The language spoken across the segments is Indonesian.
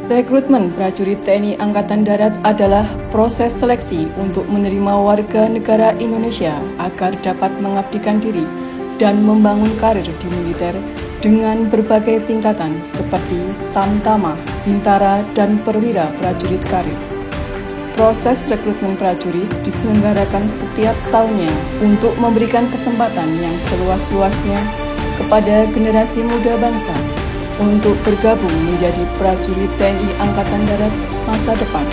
Rekrutmen prajurit TNI Angkatan Darat adalah proses seleksi untuk menerima warga negara Indonesia agar dapat mengabdikan diri dan membangun karir di militer dengan berbagai tingkatan seperti Tamtama, Bintara, dan Perwira Prajurit Karir. Proses rekrutmen prajurit diselenggarakan setiap tahunnya untuk memberikan kesempatan yang seluas-luasnya kepada generasi muda bangsa untuk bergabung menjadi prajurit TNI Angkatan Darat masa depan.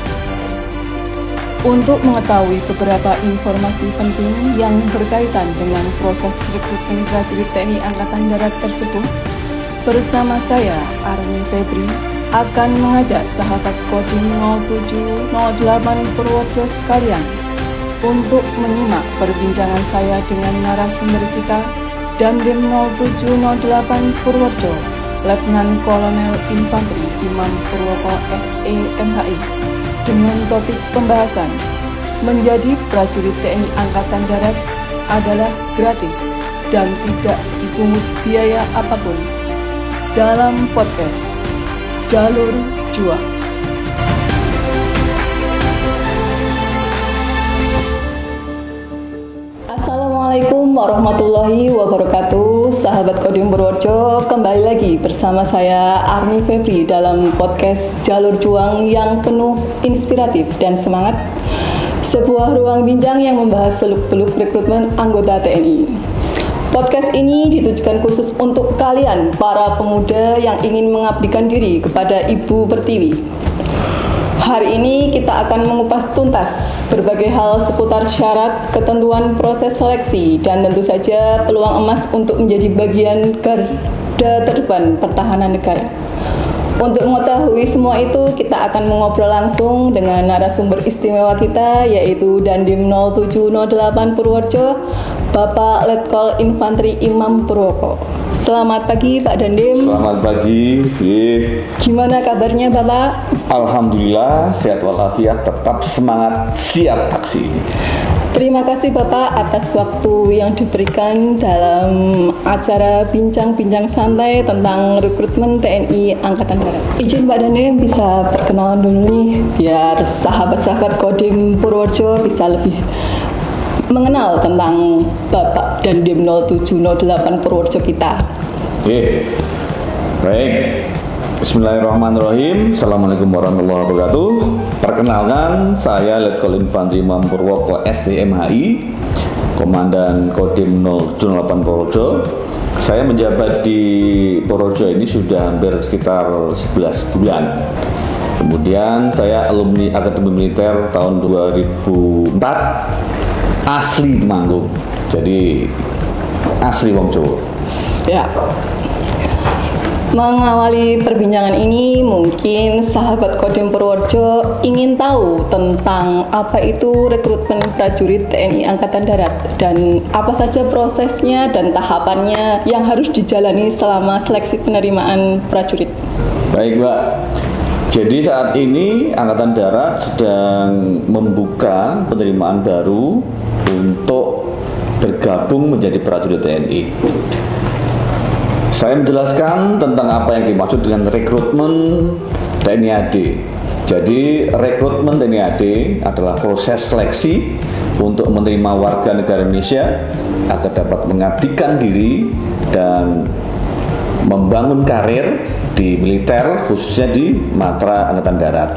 Untuk mengetahui beberapa informasi penting yang berkaitan dengan proses rekrutmen prajurit TNI Angkatan Darat tersebut, bersama saya, Army Febri, akan mengajak sahabat Kodim 0708 Purworejo sekalian untuk menyimak perbincangan saya dengan narasumber kita, Dandim 0708 Purworejo, Letnan Kolonel Infanteri Imam Purwoko SEMHI, dengan topik pembahasan menjadi prajurit TNI Angkatan Darat adalah gratis dan tidak dipungut biaya apapun dalam podcast Jalur Juang. Assalamualaikum warahmatullahi wabarakatuh, sahabat Kodim Purworejo. Kembali lagi bersama saya Army Febri dalam podcast Jalur Juang yang penuh inspiratif dan semangat. Sebuah ruang bincang yang membahas seluk-beluk rekrutmen anggota TNI. Podcast ini ditujukan khusus untuk kalian, para pemuda yang ingin mengabdikan diri kepada Ibu Pertiwi. Hari ini kita akan mengupas tuntas berbagai hal seputar syarat, ketentuan proses seleksi, dan tentu saja peluang emas untuk menjadi bagian garda terdepan pertahanan negara. Untuk mengetahui semua itu, kita akan mengobrol langsung dengan narasumber istimewa kita, yaitu Dandim 0708 Purworejo, Bapak Letkol Infanteri Imam Purwoko. Selamat pagi Pak Dandim. Selamat pagi. Gimana kabarnya Bapak? Alhamdulillah sehat walafiat, tetap semangat, siap aksi. Terima kasih Bapak atas waktu yang diberikan dalam acara bincang-bincang santai tentang rekrutmen TNI Angkatan Darat. Izin Pak Dandim bisa perkenalan dulu nih, biar sahabat-sahabat Kodim Purworejo bisa lebih mengenal tentang Bapak Dandim 0708 Purworejo kita. Baik. Bismillahirrahmanirrahim. Assalamualaikum warahmatullahi wabarakatuh. Perkenalkan, saya Letkol Infanteri Imam Purwoko SEMHI, Komandan Kodim 0708 Purworejo. Saya menjabat di Purworejo ini sudah hampir sekitar 11 bulan. Kemudian saya alumni Akademi Militer tahun 2004, asli Temanggung, jadi asli wong Jawa. Ya. Mengawali perbincangan ini, mungkin sahabat Kodim Purworejo ingin tahu tentang apa itu rekrutmen prajurit TNI Angkatan Darat dan apa saja prosesnya dan tahapannya yang harus dijalani selama seleksi penerimaan prajurit. Baik Mbak, jadi saat ini Angkatan Darat sedang membuka penerimaan baru untuk bergabung menjadi prajurit TNI. Saya menjelaskan tentang apa yang dimaksud dengan rekrutmen TNI AD. Jadi rekrutmen TNI AD adalah proses seleksi untuk menerima warga negara Indonesia agar dapat mengabdikan diri dan membangun karir di militer, khususnya di Matra Angkatan Darat,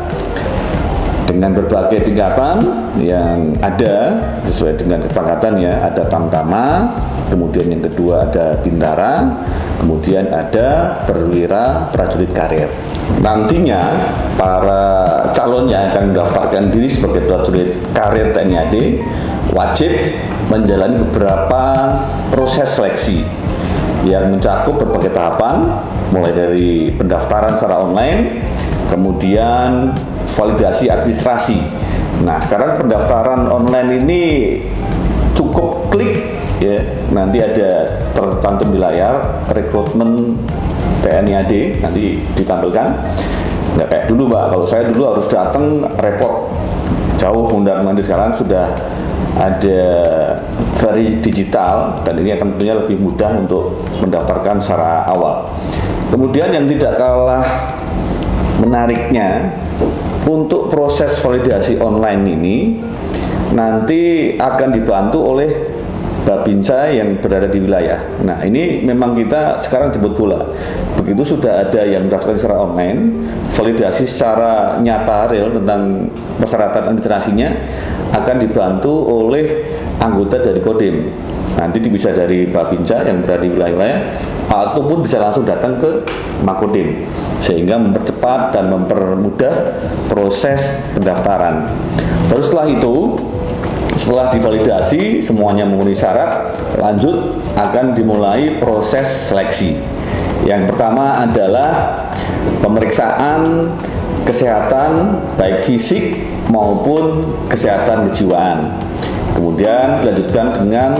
dengan berbagai tingkatan yang ada sesuai dengan kesepakatannya. Ada Tamtama, kemudian yang kedua ada Bintara, kemudian ada Perwira Prajurit Karir. Nantinya para calon yang akan mendaftarkan diri sebagai prajurit karir TNI AD wajib menjalani beberapa proses seleksi yang mencakup berbagai tahapan, mulai dari pendaftaran secara online, kemudian validasi administrasi. Nah, sekarang pendaftaran online ini cukup klik ya, nanti ada tercantum di layar rekrutmen TNI AD, nanti ditampilkan. Nggak kayak dulu Mbak, kalau saya dulu harus datang repot jauh mundar-mandir. Sekarang sudah ada very digital dan ini akan tentunya lebih mudah untuk mendaftarkan secara awal. Kemudian yang tidak kalah menariknya untuk proses validasi online ini nanti akan dibantu oleh Babinsa yang berada di wilayah. Nah, ini memang kita sekarang jemput bola. Begitu sudah ada yang mendaftarkan secara online, validasi secara nyata real tentang persyaratan administrasinya akan dibantu oleh anggota dari Kodim. Nanti bisa dari Babinsa yang berada di wilayah ataupun bisa langsung datang ke Makodim, sehingga mempercepat dan mempermudah proses pendaftaran. Terus setelah itu, setelah divalidasi semuanya memenuhi syarat, lanjut akan dimulai proses seleksi. Yang pertama adalah pemeriksaan kesehatan baik fisik maupun kesehatan kejiwaan. Kemudian dilanjutkan dengan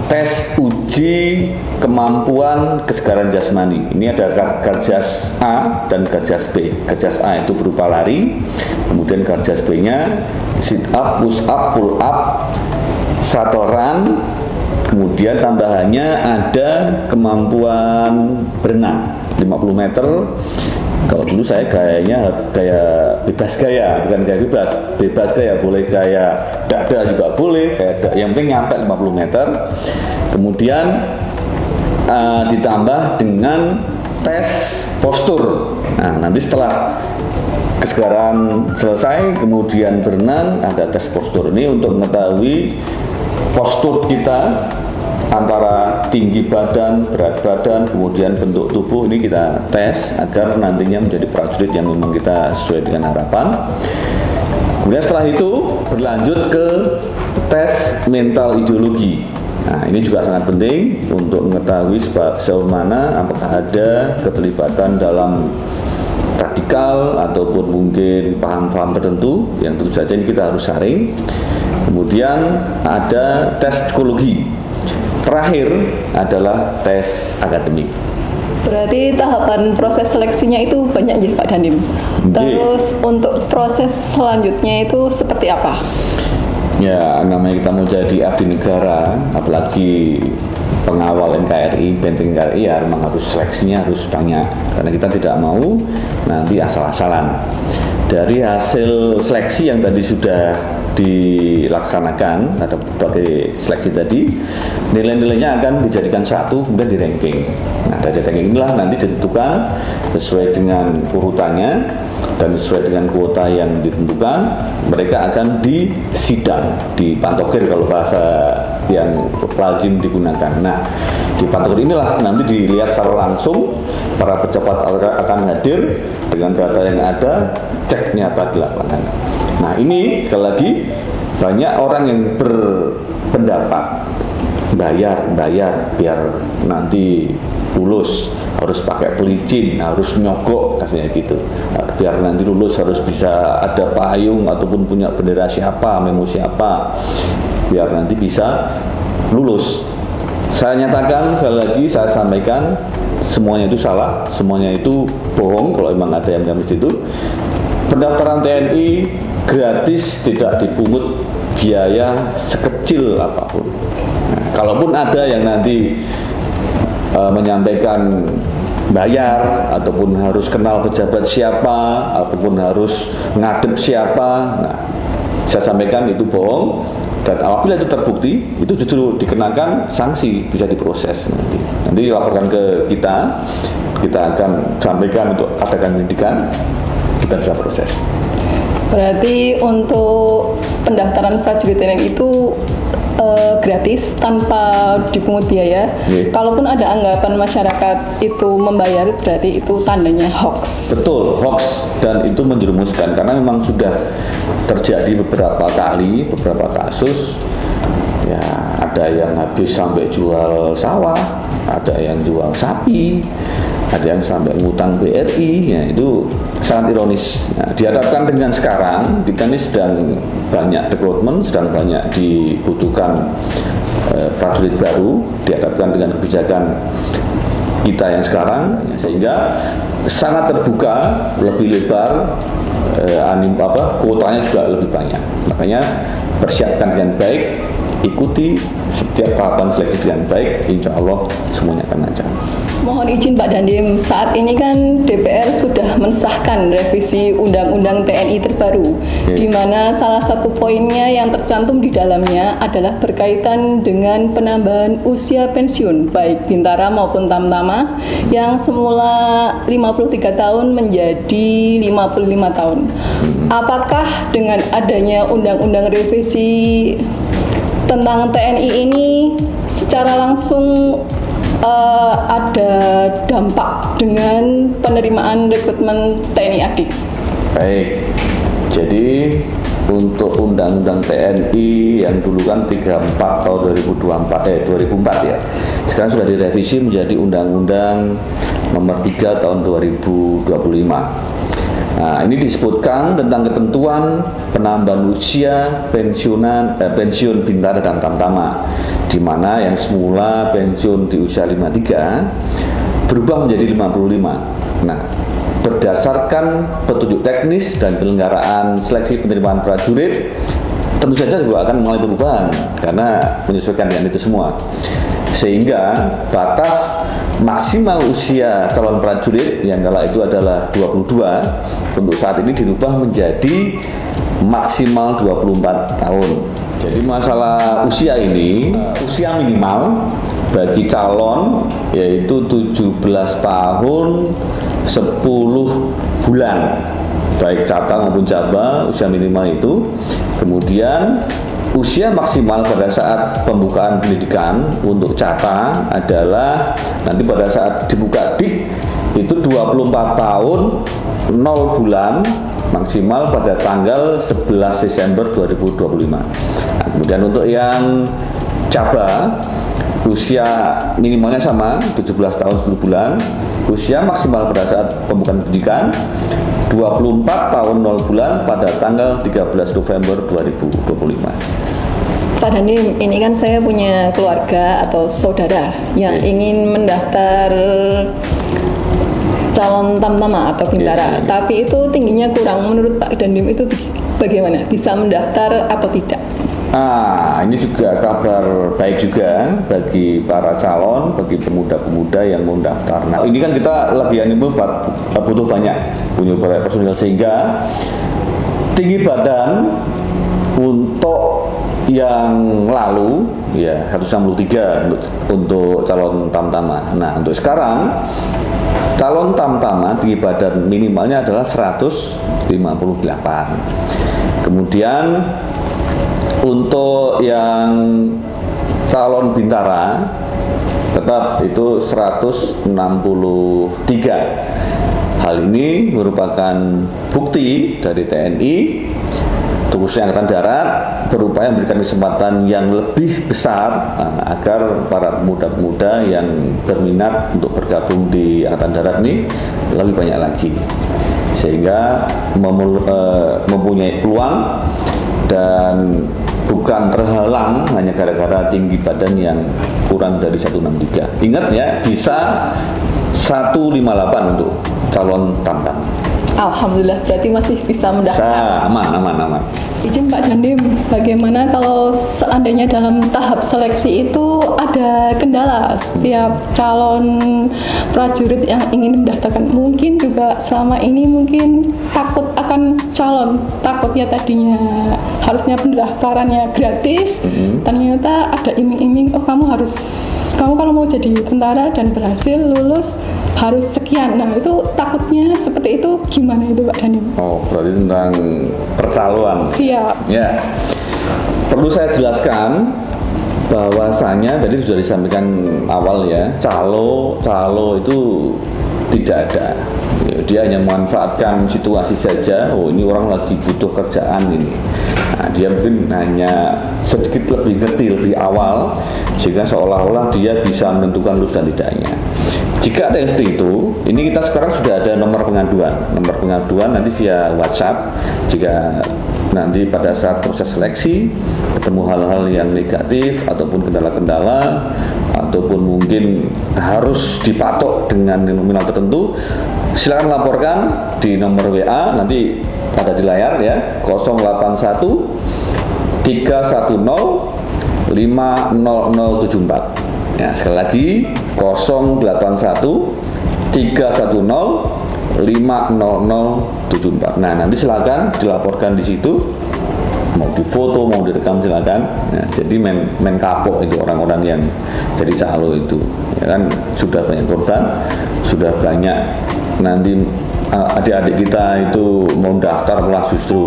tes uji kemampuan kesegaran jasmani. Ini ada Garjas A dan Garjas B. Garjas A itu berupa lari, kemudian Garjas B-nya sit up, push up, pull up, shuttle run, kemudian tambahannya ada kemampuan berenang 50 meter. Kalau dulu saya gayanya gaya bebas gaya, bukan gaya bebas gaya, boleh gaya dada juga boleh, yang penting nyampe 50 meter. Kemudian ditambah dengan tes postur. Nah, nanti setelah kesegaran selesai, kemudian berenang, ada tes postur. Ini untuk mengetahui postur kita antara tinggi badan, berat badan, kemudian bentuk tubuh. Ini kita tes agar nantinya menjadi prajurit yang memang kita sesuai dengan harapan. Kemudian setelah itu berlanjut ke tes mental ideologi. Nah, ini juga sangat penting untuk mengetahui sejauh mana apakah ada keterlibatan dalam radikal ataupun mungkin paham-paham tertentu yang tentu saja ini kita harus saring. Kemudian ada tes psikologi. Terakhir adalah tes akademik. Berarti tahapan proses seleksinya itu banyak ya Pak Dandim. Terus untuk proses selanjutnya itu seperti apa? Ya, namanya kita mau jadi abdi negara, apalagi pengawal NKRI, benteng NKRI, ya memang harus seleksinya harus banyak. Karena kita tidak mau nanti asal-asalan. Dari hasil seleksi yang tadi sudah dilaksanakan, ada berbagai seleksi tadi, nilai-nilainya akan dijadikan satu, kemudian di ranking. Nah, dari ranking inilah nanti ditentukan sesuai dengan urutannya dan sesuai dengan kuota yang ditentukan, mereka akan disidang, dipantokir kalau bahasa yang lazim digunakan. Nah, di pantokir inilah nanti dilihat secara langsung, para pejabat akan hadir dengan data yang ada, cek nyata di lapangan. Nah, ini sekali lagi banyak orang yang berpendapat bayar biar nanti lulus harus pakai pelicin, harus nyogok katanya gitu. Biar nanti lulus harus bisa ada payung ataupun punya bendera siapa, memo siapa, biar nanti bisa lulus. Saya nyatakan sekali lagi, saya sampaikan semuanya itu salah, semuanya itu bohong kalau memang ada yang mengamis itu. Pendaftaran TNI gratis, tidak dipungut biaya sekecil apapun. Nah, kalaupun ada yang nanti menyampaikan bayar ataupun harus kenal pejabat siapa ataupun harus ngadep siapa, nah, saya sampaikan itu bohong. Dan apabila itu terbukti, itu justru dikenakan sanksi, bisa diproses nanti dilaporkan ke kita akan sampaikan untuk adakan pendidikan, kita bisa proses. Berarti untuk pendaftaran prajurit TNI itu gratis tanpa dipungut biaya. Kalaupun ada anggapan masyarakat itu membayar, berarti itu tandanya hoax. Betul, hoax, dan itu menjerumuskan karena memang sudah terjadi beberapa kali, beberapa kasus. Ya, ada yang habis sampai jual sawah, ada yang jual sapi, ada yang sampai ngutang BRI, ya itu sangat ironis. Nah, dihadapkan dengan sekarang kita ini sedang banyak rekrutmen, sedang banyak dibutuhkan prajurit baru, dihadapkan dengan kebijakan kita yang sekarang, sehingga sangat terbuka, lebih lebar, kuotanya juga lebih banyak. Makanya persiapkan dengan baik ikuti setiap tahapan seleksi dengan baik, insya Allah semuanya akan lancar. Mohon izin Pak Dandim, saat ini kan DPR sudah mensahkan revisi Undang-Undang TNI terbaru, di mana salah satu poinnya yang tercantum di dalamnya adalah berkaitan dengan penambahan usia pensiun baik Bintara maupun Tamtama yang semula 53 tahun menjadi 55 tahun. Apakah dengan adanya Undang-Undang revisi tentang TNI ini secara langsung ada dampak dengan penerimaan rekrutmen TNI AD? Baik, jadi untuk Undang-Undang TNI yang dulu kan 34 tahun 2004 ya, sekarang sudah direvisi menjadi Undang-Undang nomor 3 tahun 2025. Nah, ini disebutkan tentang ketentuan penambahan usia pensiun Bintara dan Tamtama, di mana yang semula pensiun di usia 53 berubah menjadi 55. Nah, berdasarkan petunjuk teknis dan penyelenggaraan seleksi penerimaan prajurit, tentu saja juga akan mengalami perubahan karena menyesuaikan dengan itu semua. Sehingga batas maksimal usia calon prajurit yang kala itu adalah 22 untuk saat ini dirubah menjadi maksimal 24 tahun. Jadi masalah usia ini, usia minimal bagi calon yaitu 17 tahun 10 bulan, baik cata maupun jaba, usia minimal itu. Kemudian usia maksimal pada saat pembukaan pendidikan untuk cata adalah nanti pada saat dibuka dik itu 24 tahun 0 bulan maksimal pada tanggal 11 Desember 2025. Nah, kemudian untuk yang caba usia minimalnya sama 17 tahun 10 bulan, usia maksimal pada saat pembukaan pendidikan 24 tahun 0 bulan pada tanggal 13 November 2025. Pak Dandim, ini kan saya punya keluarga atau saudara yang ingin mendaftar calon Tamtama atau Bintara, tapi itu tingginya kurang. Menurut Pak Dandim itu bagaimana? Bisa mendaftar atau tidak? Ini juga kabar baik juga bagi para calon, bagi pemuda-pemuda yang mau daftar. Nah, ini kan kita lagi animo butuh banyak personil, sehingga tinggi badan untuk yang lalu ya 163 untuk calon Tamtama. Nah, untuk sekarang calon Tamtama tinggi badan minimalnya adalah 158. Kemudian untuk yang calon Bintara tetap itu 163. Hal ini merupakan bukti dari TNI, khususnya Angkatan Darat, berupaya memberikan kesempatan yang lebih besar agar para pemuda-pemuda yang berminat untuk bergabung di Angkatan Darat ini lebih banyak lagi, sehingga mempunyai peluang dan bukan terhalang hanya gara-gara tinggi badan yang kurang dari 163. Ingat ya, bisa 158 untuk calon Tamtam. Alhamdulillah, berarti masih bisa mendaftar. Aman. Izin Pak Dandim, bagaimana kalau seandainya dalam tahap seleksi itu ada kendala setiap calon prajurit yang ingin mendaftarkan? Mungkin juga selama ini mungkin takut akan calon, takutnya tadinya harusnya pendaftarannya gratis, ternyata ada iming-iming, oh kamu kalau mau jadi tentara dan berhasil lulus harus sekian. Nah, itu takutnya seperti itu gimana itu Pak Dandim? Oh, berarti tentang percaloan. Siap. Ya, perlu saya jelaskan bahwasanya tadi sudah disampaikan awal ya, calo itu tidak ada. Dia hanya memanfaatkan situasi saja. Oh, ini orang lagi butuh kerjaan ini. Nah, dia mungkin hanya sedikit lebih ngerti lebih awal, sehingga seolah-olah dia bisa menentukan lulus dan tidaknya. Jika ada yang seperti itu, ini kita sekarang sudah ada nomor pengaduan. Nomor pengaduan nanti via WhatsApp. Jika nanti pada saat proses seleksi ketemu hal-hal yang negatif ataupun kendala-kendala ataupun mungkin harus dipatok dengan nominal tertentu, silakan laporkan di nomor WA, nanti ada di layar ya, 081 310 50074. Ya, sekali lagi 081 310 50074. Nah, nanti silakan dilaporkan di situ, mau difoto, mau direkam silakan. Nah, jadi main kapok itu orang-orang yang jadi calo itu, ya kan, sudah banyak korban, sudah banyak nanti adik-adik kita itu mau daftar malah justru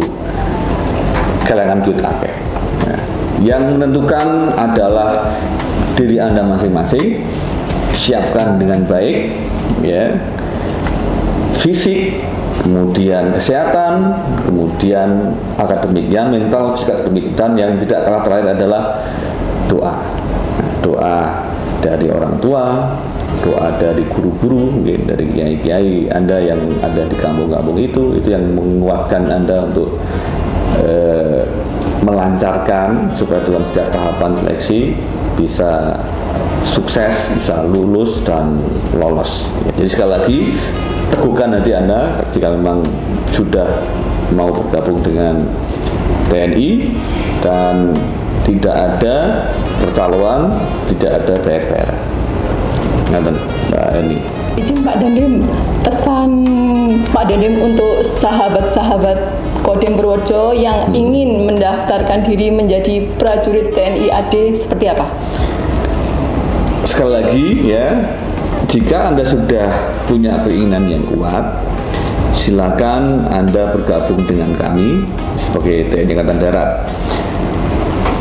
kehilangan duit akeh. Nah, yang menentukan adalah diri Anda masing-masing. Siapkan dengan baik, ya, fisik, kemudian kesehatan, kemudian akademiknya, mental, fisik, akademik, dan yang tidak kalah terakhir adalah doa. Doa dari orang tua, doa dari guru-guru, mungkin dari kiai-kiai Anda yang ada di kampung-kampung itu yang menguatkan Anda untuk melancarkan supaya dalam setiap tahapan seleksi bisa sukses, bisa lulus dan lolos. Jadi sekali lagi, teguhkan hati Anda jika memang sudah mau bergabung dengan TNI dan tidak ada percaloan, tidak ada bayar-bayar. Ngaten, Mbak Eni. Izin Pak Dandim, pesan Pak Dandim untuk sahabat-sahabat Kodim Purworejo yang ingin mendaftarkan diri menjadi prajurit TNI AD seperti apa? Sekali lagi ya, jika Anda sudah punya keinginan yang kuat, silakan Anda bergabung dengan kami sebagai TNI Angkatan Darat.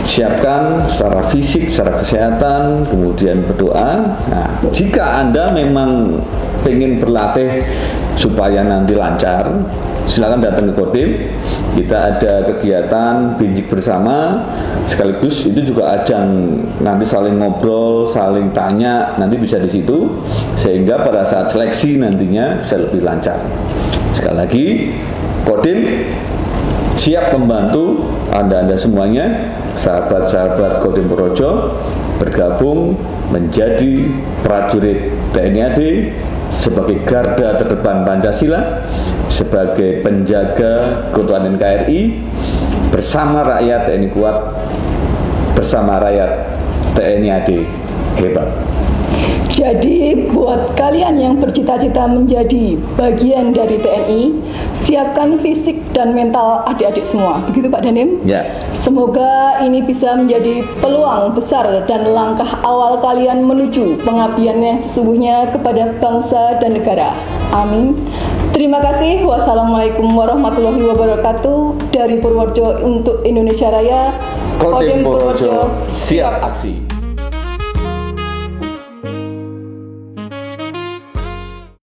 Siapkan secara fisik, secara kesehatan, kemudian berdoa. Nah, jika Anda memang ingin berlatih supaya nanti lancar, silakan datang ke Kodim. Kita ada kegiatan bincik bersama, sekaligus itu juga ajang nanti saling ngobrol, saling tanya, nanti bisa di situ, sehingga pada saat seleksi nantinya bisa lebih lancar. Sekali lagi, Kodim siap membantu Anda semuanya, sahabat-sahabat Kodim Purworejo, bergabung menjadi prajurit TNI AD sebagai garda terdepan Pancasila, sebagai penjaga keutuhan NKRI, bersama rakyat TNI kuat, bersama rakyat TNI AD hebat. Jadi buat kalian yang bercita-cita menjadi bagian dari TNI, siapkan fisik dan mental adik-adik semua. Begitu Pak Dandim? Ya. Semoga ini bisa menjadi peluang besar dan langkah awal kalian menuju pengabdian yang sesungguhnya kepada bangsa dan negara. Amin. Terima kasih. Wassalamualaikum warahmatullahi wabarakatuh. Dari Purworejo untuk Indonesia Raya, Kodim Purworejo siap aksi.